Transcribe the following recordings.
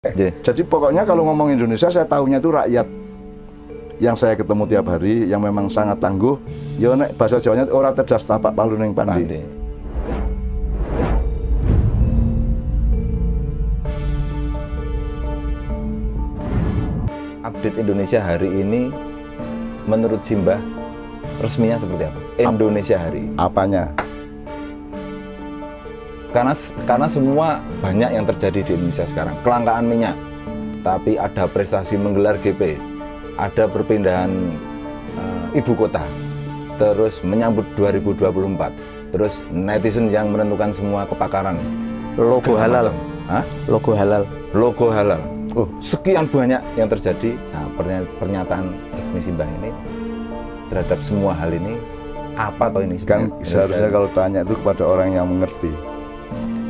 Jadi pokoknya kalau ngomong Indonesia, saya tahunya itu rakyat yang saya ketemu tiap hari, yang memang sangat tangguh. Ya nek bahasa Jawanya ora cerdas tapak palu ning pandi. Update Indonesia hari ini, menurut Simbah, resminya seperti apa? Indonesia hari ini. Apanya? Karena semua banyak yang terjadi di Indonesia sekarang. Kelangkaan minyak, tapi ada prestasi menggelar GP, ada perpindahan ibu kota, terus menyambut 2024, terus netizen yang menentukan semua kepakaran. Logo halal. Hah? Logo halal. Logo halal. Oh, sekian banyak yang terjadi. Nah, pernyataan resmi Simbah ini terhadap semua hal ini apa toh ini? Kan seharusnya kalau tanya itu kepada orang yang mengerti.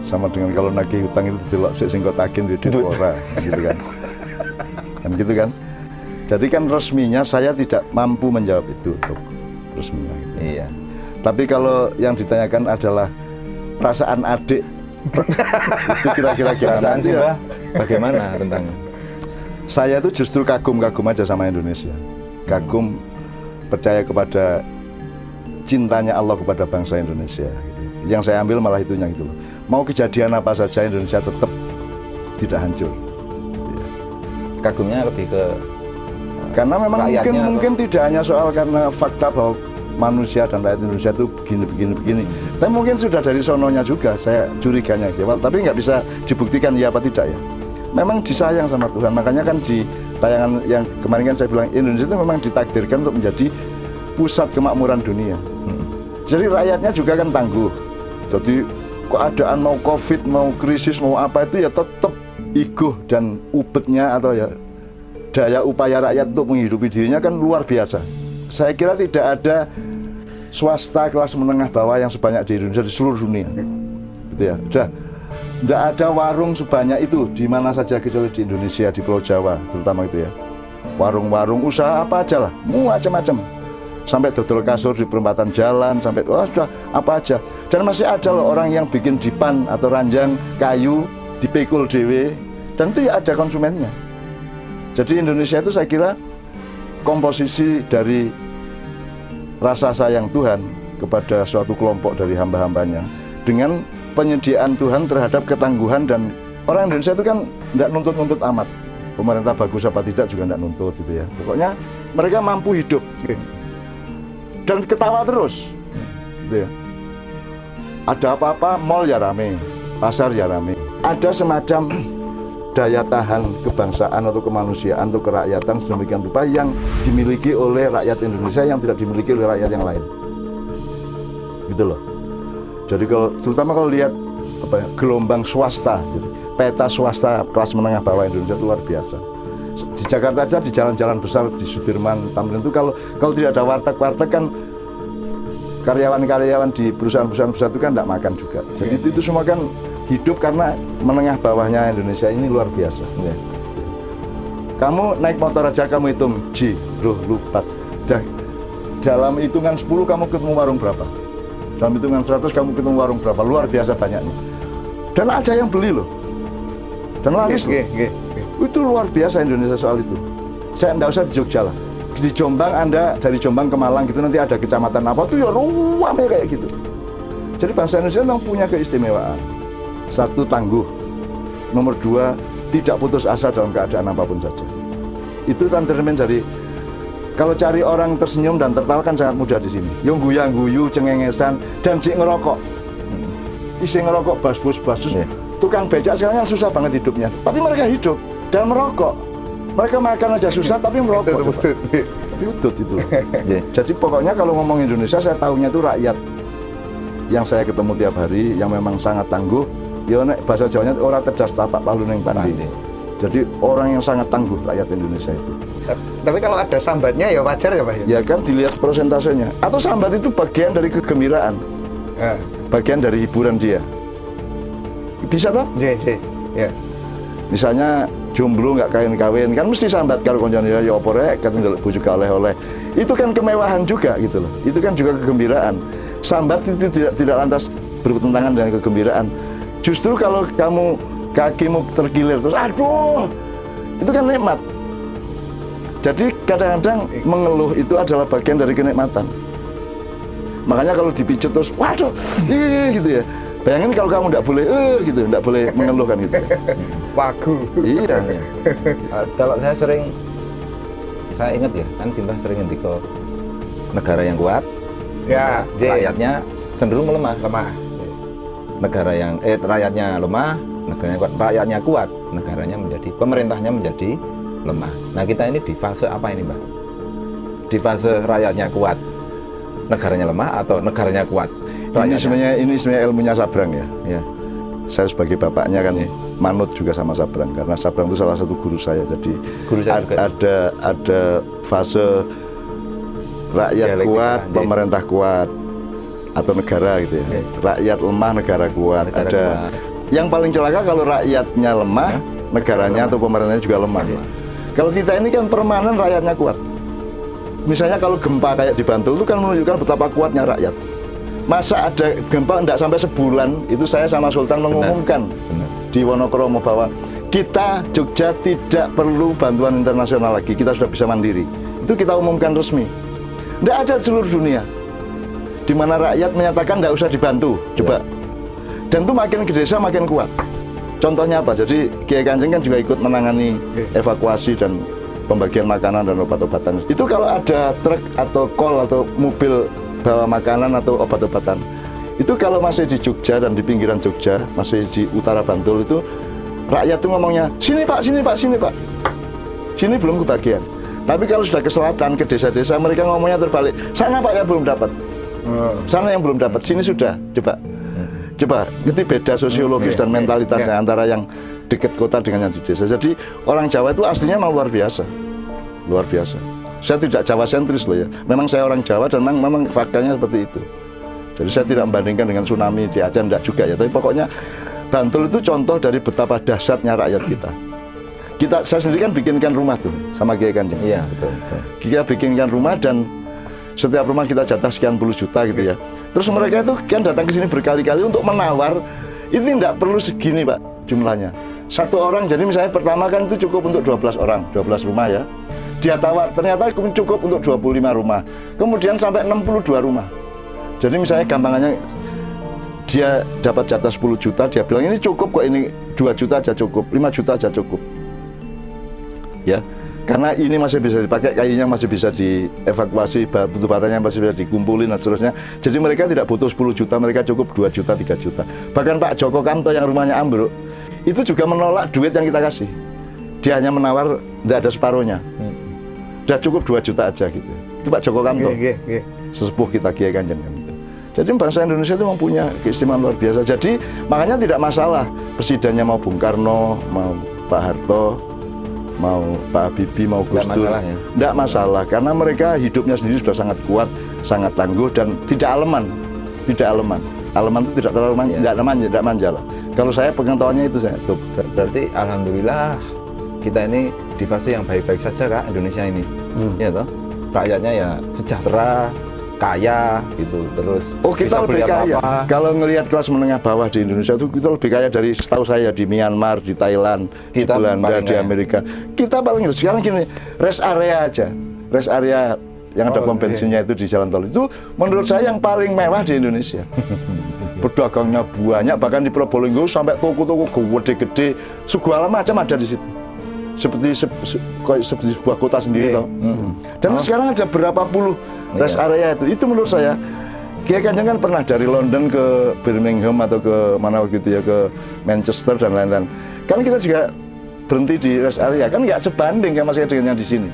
Sama dengan kalau nagih hutang itu didelok sik sing kok tagih di ora, gitu kan. Kan gitu kan. Jadi kan resminya saya tidak mampu menjawab itu untuk resminya. Iya. Tapi kalau yang ditanyakan adalah perasaan adik, itu kira-kira Perasaan gimana? Simbah bagaimana tentang? Saya itu justru kagum-kagum aja sama Indonesia. Kagum, percaya kepada cintanya Allah kepada bangsa Indonesia. Gitu. Yang saya ambil malah itunya gitu loh. Mau kejadian apa saja Indonesia tetap tidak hancur. Kagumnya lebih ke Karena memang rakyatnya mungkin tidak hanya soal karena fakta bahwa manusia dan rakyat Indonesia itu begini. Tapi mungkin sudah dari sononya juga, saya curiganya gitu. Tapi nggak bisa dibuktikan ya apa tidak ya. Memang disayang sama Tuhan. Makanya kan di tayangan yang kemarin kan saya bilang Indonesia itu memang ditakdirkan untuk menjadi pusat kemakmuran dunia. Jadi rakyatnya juga kan tangguh. Jadi keadaan mau COVID, mau krisis, mau apa itu ya tetap iguh dan ubetnya atau ya daya upaya rakyat untuk menghidupi dirinya kan luar biasa. Saya kira tidak ada swasta kelas menengah bawah yang sebanyak di Indonesia di seluruh dunia. Gitu ya. Udah tidak ada warung sebanyak itu di mana saja kecuali di Indonesia, di Pulau Jawa terutama itu ya. Warung-warung usaha apa aja lah, macam-macam. Sampai dodol kasur di perempatan jalan, sampai sudah apa aja. Dan masih ada loh orang yang bikin dipan atau ranjang kayu, dipikul dewe, dan itu ya ada konsumennya. Jadi Indonesia itu saya kira komposisi dari rasa sayang Tuhan kepada suatu kelompok dari hamba-hambanya dengan penyediaan Tuhan terhadap ketangguhan, dan orang Indonesia itu kan tidak nuntut-nuntut amat. Pemerintah bagus apa tidak juga tidak nuntut gitu ya. Pokoknya mereka mampu hidup. Dan ketawa terus gitu ya. Ada apa-apa, mall ya rame, pasar ya rame. Ada semacam daya tahan kebangsaan atau kemanusiaan atau kerakyatan sedemikian rupa yang dimiliki oleh rakyat Indonesia yang tidak dimiliki oleh rakyat yang lain gitu loh. Jadi terutama kalau lihat apa ya, gelombang swasta gitu. Peta swasta kelas menengah bawah Indonesia itu luar biasa. Di Jakarta aja, di jalan-jalan besar di Sudirman, Tamrin itu kalau tidak ada warteg kan karyawan-karyawan di perusahaan-perusahaan besar itu kan tidak makan juga. Jadi itu semua kan hidup karena menengah bawahnya Indonesia ini luar biasa. Kamu naik motor aja kamu hitung G, lupa. Dalam hitungan 10 kamu ketemu warung berapa? Dalam hitungan 100 kamu ketemu warung berapa? Luar biasa banyaknya. Dan ada yang beli loh. Dan laris loh. Itu luar biasa Indonesia soal itu. Saya enggak usah di Jogja lah. Di Jombang, Anda dari Jombang ke Malang gitu nanti ada kecamatan apa tuh ya ruamnya kayak gitu. Jadi bangsa Indonesia memang punya keistimewaan. Satu, tangguh. Nomor dua, tidak putus asa dalam keadaan apapun saja. Itu kan tercermin dari kalau cari orang tersenyum dan tertawa kan sangat mudah di sini. Yang guyang-guyu, cengengesan, dan cik ngerokok. Isi ngerokok bas-bus. Tukang becak sekarang kan susah banget hidupnya. Tapi mereka hidup dan merokok. Mereka makan aja susah tapi merokok. Tapi udut itu. Jadi pokoknya kalau ngomong Indonesia saya tahunya itu rakyat yang saya ketemu tiap hari yang memang sangat tangguh. Ya nek bahasa Jawanya ora cerdas tapak palu ning pandi. Jadi orang yang sangat tangguh rakyat Indonesia itu. Tapi kalau ada sambatnya ya wajar ya Pak? Ya kan dilihat persentasenya. Atau sambat itu bagian dari kegembiraan. Bagian dari hiburan dia. Bisa toh? Ya. Misalnya jomblo nggak kawin-kawin kan mesti sambat karo koncone ya apa rek kan ndelok bojo oleh-oleh. Itu kan kemewahan juga gitu loh. Itu kan juga kegembiraan. Sambat itu tidak lantas bertentangan dengan kegembiraan. Justru kalau kamu kakimu tergilir terus, aduh, itu kan nikmat. Jadi kadang-kadang mengeluh itu adalah bagian dari kenikmatan. Makanya kalau dipijat terus, waduh, gitu ya. Bayangin kalau kamu nggak boleh, gitu, nggak boleh mengeluh kan gitu. Wagu. Iya. Kalau saya ingat ya, kan Simbah sering ngendika negara yang kuat, Ya, rakyatnya cenderung melemah. lemah. Rakyatnya lemah, rakyatnya kuat, negaranya pemerintahnya menjadi lemah. Nah, kita ini di fase apa ini, Mbak? Di fase rakyatnya kuat, negaranya lemah, atau negaranya kuat, rakyatnya? Ini sebenarnya ilmunya Sabrang ya. Ya. Saya sebagai bapaknya kan manut juga sama Sabrang, karena Sabrang itu salah satu guru saya. Jadi Guru saya juga. ada fase rakyat Dialektika, kuat, iya. pemerintah kuat, atau negara gitu ya. Iya. Rakyat lemah, negara kuat. Negara Ada kuat. yang paling celaka kalau rakyatnya lemah, negaranya atau pemerintahnya juga lemah. Iya. Kalau kita ini kan permanen rakyatnya kuat. Misalnya kalau gempa kayak di Bantul itu kan menunjukkan betapa kuatnya rakyat. Masa ada gempa tidak sampai sebulan, itu saya sama Sultan mengumumkan Benar. di Wonokromo bahwa kita Jogja tidak perlu bantuan internasional lagi, kita sudah bisa mandiri. Itu kita umumkan resmi. Tidak ada di seluruh dunia di mana rakyat menyatakan tidak usah dibantu. Coba. Dan itu makin ke desa makin kuat. Contohnya apa? Jadi Kiai Kanjeng kan juga ikut menangani evakuasi dan pembagian makanan dan obat-obatan. Itu kalau ada truk atau kol atau mobil bawa makanan atau obat-obatan, itu kalau masih di Jogja dan di pinggiran Jogja, masih di utara Bantul itu, rakyat tuh ngomongnya, sini Pak, sini Pak, sini Pak. Sini belum kebagian. Tapi kalau sudah ke selatan, ke desa-desa, mereka ngomongnya terbalik. Sana Pak yang belum dapat. Sana yang belum dapat, sini sudah. Coba, itu beda sosiologis dan mentalitasnya antara yang dekat kota dengan yang di desa. Jadi orang Jawa itu aslinya memang luar biasa. Luar biasa. Saya tidak Jawa sentris loh ya. Memang saya orang Jawa dan memang faktanya seperti itu. Jadi saya tidak membandingkan dengan tsunami di Aceh, enggak juga ya. Tapi pokoknya Bantul itu contoh dari betapa dahsyatnya rakyat kita. Saya sendiri kan bikinkan rumah tuh sama Kiai Kanjeng. Iya, betul. Kita bikinkan rumah dan setiap rumah kita jatah sekian puluh juta gitu ya. Terus mereka itu kan datang ke sini berkali-kali untuk menawar. Itu tidak perlu segini Pak jumlahnya. Satu orang, jadi misalnya pertama kan itu cukup untuk 12 orang, 12 rumah ya. Dia tawar, ternyata cukup untuk 25 rumah. Kemudian sampai 62 rumah. Jadi misalnya gampangannya dia dapat jatah 10 juta, dia bilang ini cukup kok, ini 2 juta aja cukup, 5 juta aja cukup. Ya, karena ini masih bisa dipakai, kayunya masih bisa dievakuasi, batu batanya masih bisa dikumpulin dan seterusnya. Jadi mereka tidak butuh 10 juta, mereka cukup 2 juta, 3 juta. Bahkan Pak Joko Kanto yang rumahnya ambruk, itu juga menolak duit yang kita kasih. Dia hanya menawar, tidak ada separuhnya. Udah cukup 2 juta aja gitu. Itu Pak Joko Kanto, sesepuh kita Kiai Kanjeng gitu. Jadi bangsa Indonesia itu memang punya keistimewaan luar biasa. Jadi makanya tidak masalah presidennya mau Bung Karno, mau Pak Harto, mau Pak Habibie, mau Gus Dur. Masalah, ya? Tidak masalah, karena mereka hidupnya sendiri sudah sangat kuat, sangat tangguh dan tidak aleman. Tidak aleman. Aleman itu tidak terlalu tidak manja lah. Kalau saya pengetahuannya itu saya. Tuh. Berarti alhamdulillah kita ini di fase yang baik-baik saja Kak, Indonesia ini. Ya toh? Rakyatnya ya sejahtera, kaya gitu. Terus kita bisa beli lebih kaya. apa-apa. Kalau ngelihat kelas menengah bawah di Indonesia itu kita lebih kaya dari setahu saya di Myanmar, di Thailand, Kita di Belanda, paling di kaya. Amerika. Kita paling sekarang gini, rest area aja. Rest area yang ada pom bensinnya itu di jalan tol itu menurut saya yang paling mewah di Indonesia. Pedagangnya banyak, bahkan di Probolinggo sampai toko-toko gede-gede, segala macam ada di situ. Seperti sebuah kota sendiri toh. Dan sekarang ada berapa puluh rest area itu menurut saya. Kiai Kanjeng kan pernah dari London ke Birmingham atau ke mana waktu itu ya, ke Manchester dan lain-lain. Kan kita juga berhenti di rest area, kan nggak sebanding sama saya dengan yang di sini.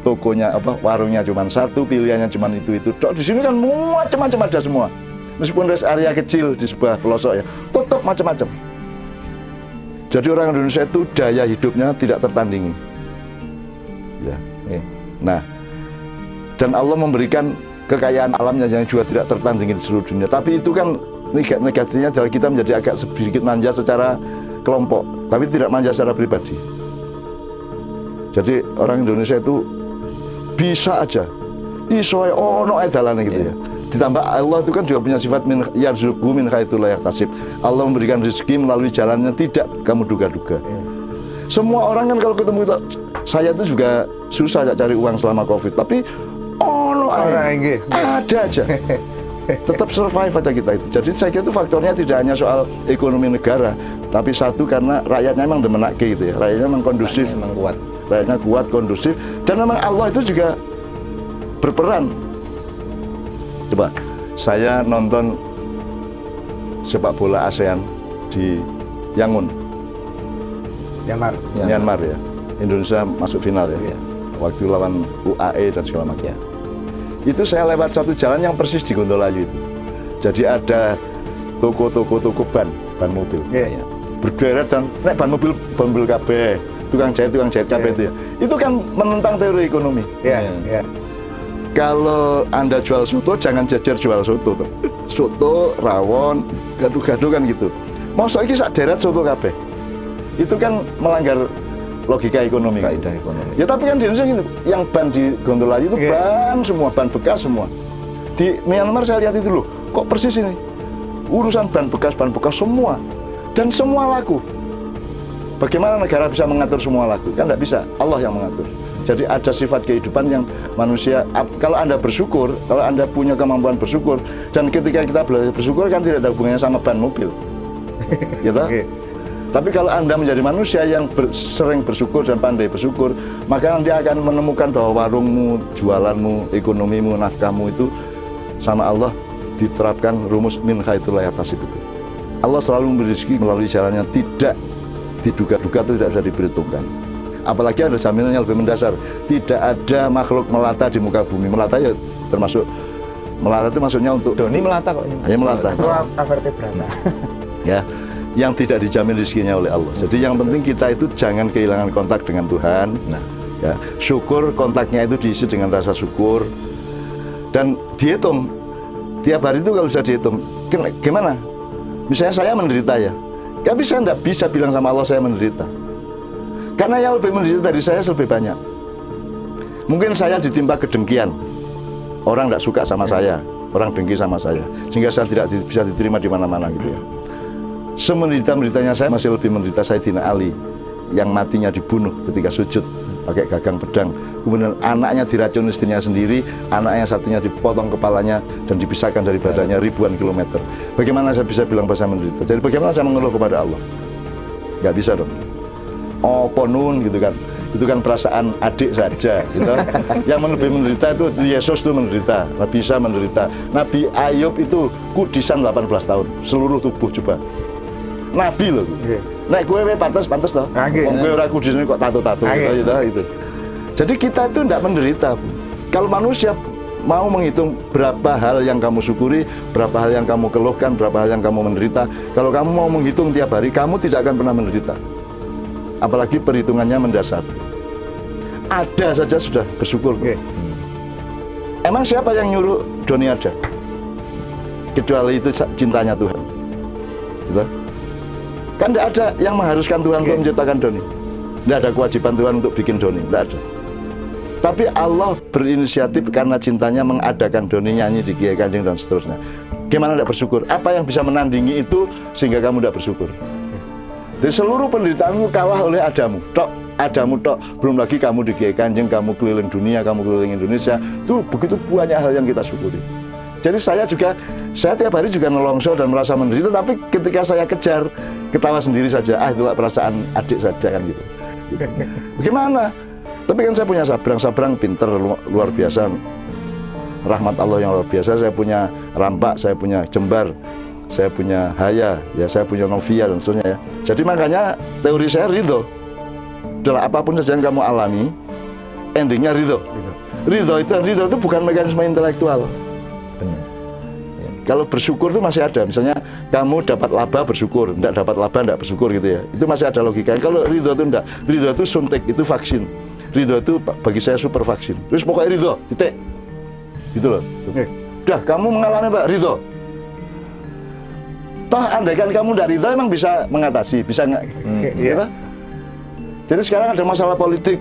Tokonya warungnya cuma satu, pilihannya cuma itu. Di sini kan macam-macam ada semua. Meskipun rest area kecil di sebuah pelosok ya, tetap macam-macam. Jadi orang Indonesia itu daya hidupnya tidak tertandingi. Ya. Nah, dan Allah memberikan kekayaan alamnya yang juga tidak tertandingi di seluruh dunia. Tapi itu kan negatifnya adalah kita menjadi agak sedikit manja secara kelompok, tapi tidak manja secara pribadi. Jadi orang Indonesia itu bisa aja, iso ono dalane gitu ya. Ditambah Allah itu kan juga punya sifat min yarzuqu min haitsu la yahtasib. Allah memberikan rezeki melalui jalan yang tidak kamu duga-duga. Semua orang kan kalau ketemu kita, saya itu juga susah cari uang selama Covid, tapi ada aja. Tetap survive aja kita itu. Jadi saya kira itu faktornya tidak hanya soal ekonomi negara, tapi satu karena rakyatnya memang demenake gitu ya. Rakyatnya memang kondusif, memang kuat. Rakyatnya kuat, kondusif, dan memang Allah itu juga berperan. Coba saya nonton sepak bola ASEAN di Yangon, Myanmar ya. Indonesia masuk final ya. Waktu lawan UAE dan segala macam. Itu saya lewat satu jalan yang persis di Gondolayu itu. Jadi ada toko ban mobil. Berderet dan ban mobil kabeh. Tukang jahit kabeh itu ya. Itu kan menentang teori ekonomi. Kalau Anda jual soto, jangan jajar jual soto. Soto, rawon, gaduh-gaduh kan gitu. Mosok iki sak deret soto kabeh. Itu kan melanggar logika ekonomi. Kaidah ekonomi. Ya tapi kan di Indonesia gitu, yang ban di Gondolayu itu ban semua, ban bekas semua. Di Myanmar saya lihat itu loh, kok persis ini. Urusan ban bekas semua. Dan semua laku. Bagaimana negara bisa mengatur semua laku? Kan tidak bisa, Allah yang mengatur. Jadi ada sifat kehidupan yang manusia, kalau Anda bersyukur, kalau Anda punya kemampuan bersyukur, dan ketika kita belajar bersyukur kan tidak ada hubungannya sama ban mobil. Gitu? Tapi kalau Anda menjadi manusia yang sering bersyukur dan pandai bersyukur, maka Anda akan menemukan bahwa warungmu, jualanmu, ekonomimu, nafkahmu itu sama Allah diterapkan rumus min haitsu la yahtasib itu. Allah selalu memberi rezeki melalui jalan yang tidak diduga-duga, itu tidak bisa diperhitungkan. Apalagi ada jaminan yang lebih mendasar. Tidak ada makhluk melata di muka bumi. Melata ya termasuk, melata itu maksudnya untuk Doni melata kok ini. Hanya melata. Vertebrata. Ya, yang tidak dijamin rezekinya oleh Allah. Jadi yang penting kita itu jangan kehilangan kontak dengan Tuhan. Ya, syukur, kontaknya itu diisi dengan rasa syukur. Dan dihitung tiap hari itu kalau bisa dihitung, gimana? Misalnya saya menderita ya, tapi saya tidak bisa bilang sama Allah saya menderita. Karena yang lebih menderita dari saya lebih banyak. Mungkin saya ditimpa kedengkian, orang tidak suka sama saya, orang dengki sama saya, sehingga saya tidak bisa diterima di mana-mana gitu ya. Semenderita-menderitanya saya masih lebih menderita Sayyidina Ali yang matinya dibunuh ketika sujud pakai gagang pedang. Kemudian anaknya diracun istrinya sendiri, anaknya satunya dipotong kepalanya dan dipisahkan dari badannya ribuan kilometer. Bagaimana saya bisa bilang bahasa menderita? Jadi bagaimana saya mengeluh kepada Allah? Gak bisa dong. Oh ponun gitu kan. Itu kan perasaan adik saja gitu. Yang lebih menderita itu Yesus itu menderita, Nabi Isa menderita. Nabi Ayub itu kudisan 18 tahun, seluruh tubuh coba. Nabi loh. Nek gue pantas toh. Wong gue ora kudisan kok tato-tato gitu. Jadi kita itu tidak menderita. Kalau manusia mau menghitung berapa hal yang kamu syukuri, berapa hal yang kamu keluhkan, berapa hal yang kamu menderita, kalau kamu mau menghitung tiap hari, kamu tidak akan pernah menderita. Apalagi perhitungannya mendasar. Ada saja sudah bersyukur. Emang siapa yang nyuruh Doni ada? Kecuali itu cintanya Tuhan. Gitu? Kan tidak ada yang mengharuskan Tuhan untuk menciptakan Doni. Tidak ada kewajiban Tuhan untuk bikin Doni. Tidak ada. Tapi Allah berinisiatif karena cintanya mengadakan Doni nyanyi di Kiai Kanjeng dan seterusnya. Gimana tidak bersyukur? Apa yang bisa menandingi itu sehingga kamu tidak bersyukur? Jadi seluruh penderitaanmu kalah oleh Adamu tok, belum lagi kamu di Kiai Kanjeng, kamu keliling dunia, kamu keliling Indonesia, itu begitu banyak hal yang kita syukuri. Jadi saya tiap hari juga nelongso dan merasa menderita, tapi ketika saya kejar, ketawa sendiri saja, itulah perasaan adik saja kan gitu. Bagaimana? Tapi kan saya punya sabrang pinter, luar biasa, rahmat Allah yang luar biasa, saya punya Rampak, saya punya Jembar, saya punya Haya, ya saya punya Novia dan seterusnya ya. Jadi makanya teori saya ridho. Adalah apapun saja yang kamu alami, endingnya ridho. Ridho itu bukan mekanisme intelektual. Benar. Ya. Kalau bersyukur itu masih ada. Misalnya kamu dapat laba bersyukur, tidak dapat laba tidak bersyukur gitu ya. Itu masih ada logika. Kalau ridho itu enggak. Ridho itu suntik, itu vaksin. Ridho itu bagi saya super vaksin. Terus pokoknya ridho, titik. Gitu loh. Udah, kamu mengalami Pak ridho. Toh andaikan kamu tidak ridho emang bisa mengatasi, bisa nggak? Gitu? Jadi sekarang ada masalah politik,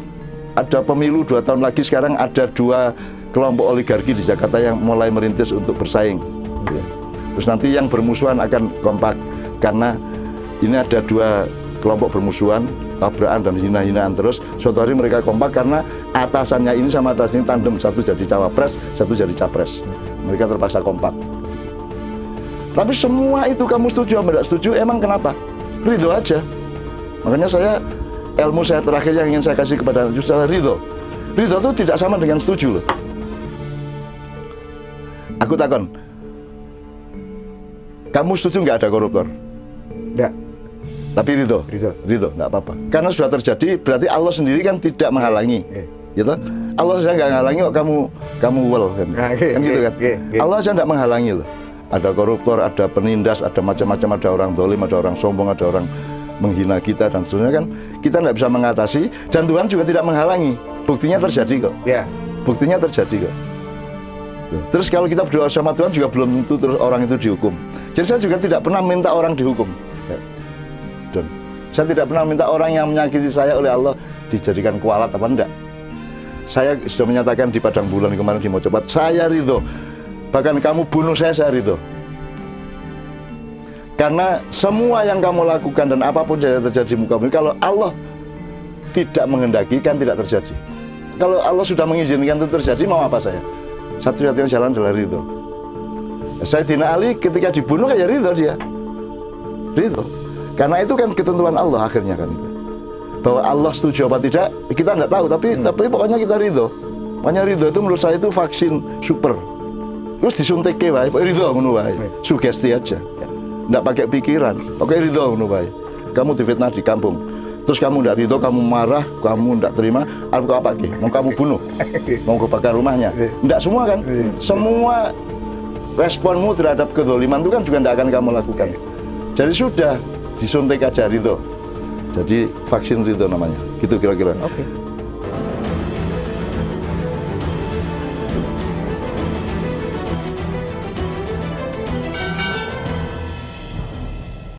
ada pemilu 2 tahun lagi, sekarang ada 2 kelompok oligarki di Jakarta yang mulai merintis untuk bersaing. Terus nanti yang bermusuhan akan kompak karena ini ada dua kelompok bermusuhan, tabrakan dan hina-hinaan terus. Suatu hari mereka kompak karena atasannya ini sama atas ini tandem, satu jadi cawapres, satu jadi capres. Mereka terpaksa kompak. Tapi semua itu kamu setuju atau tidak setuju, emang kenapa? Ridho aja. Makanya ilmu saya terakhir yang ingin saya kasih kepada anak cucu adalah ridho. Ridho itu tidak sama dengan setuju loh. Aku takon, kamu setuju nggak ada koruptor? Enggak. Tapi ridho, nggak apa-apa. Karena sudah terjadi, berarti Allah sendiri kan tidak menghalangi, gitu. Allah saja nggak menghalangi kok kamu well kan, kan gitu kan. Allah saja nggak menghalangi loh. Ada koruptor, ada penindas, ada macam-macam, ada orang zalim, ada orang sombong, ada orang menghina kita dan seterusnya kan. Kita nggak bisa mengatasi dan Tuhan juga tidak menghalangi. Buktinya terjadi kok. Ya. Buktinya terjadi kok. Terus kalau kita berdoa sama Tuhan juga belum tentu terus orang itu dihukum. Jadi saya juga tidak pernah minta orang dihukum. Dan saya tidak pernah minta orang yang menyakiti saya oleh Allah dijadikan kualat apa enggak. Saya sudah menyatakan di Padang Bulan kemarin di Mojopat, saya ridho. Bahkan kamu bunuh saya ridho. Karena semua yang kamu lakukan dan apapun yang terjadi di muka bumi, kalau Allah tidak menghendaki kan tidak terjadi. Kalau Allah sudah mengizinkan itu terjadi, mau apa saya? Satu-satunya jalan adalah ridho. Sayyidina Ali ketika dibunuh kayak ridho dia. Ridho. Karena itu kan ketentuan Allah akhirnya kan. Bahwa Allah setuju apa tidak, kita nggak tahu. Tapi pokoknya kita ridho. Makanya ridho itu menurut saya itu vaksin super. Terus disuntik wae, ridho ngono wae. Sugesti aja. Nggak pakai pikiran. Oke ridho ngono wae. Kamu difitnah di kampung. Terus kamu nggak ridho, kamu marah, kamu nggak terima, aku apa lagi? Mau kamu bunuh, mau kebakar rumahnya? Nggak semua kan? Semua responmu terhadap kedoliman itu kan juga nggak akan kamu lakukan. Jadi sudah disuntik aja ridho. Jadi vaksin ridho namanya. Gitu kira-kira. Oke.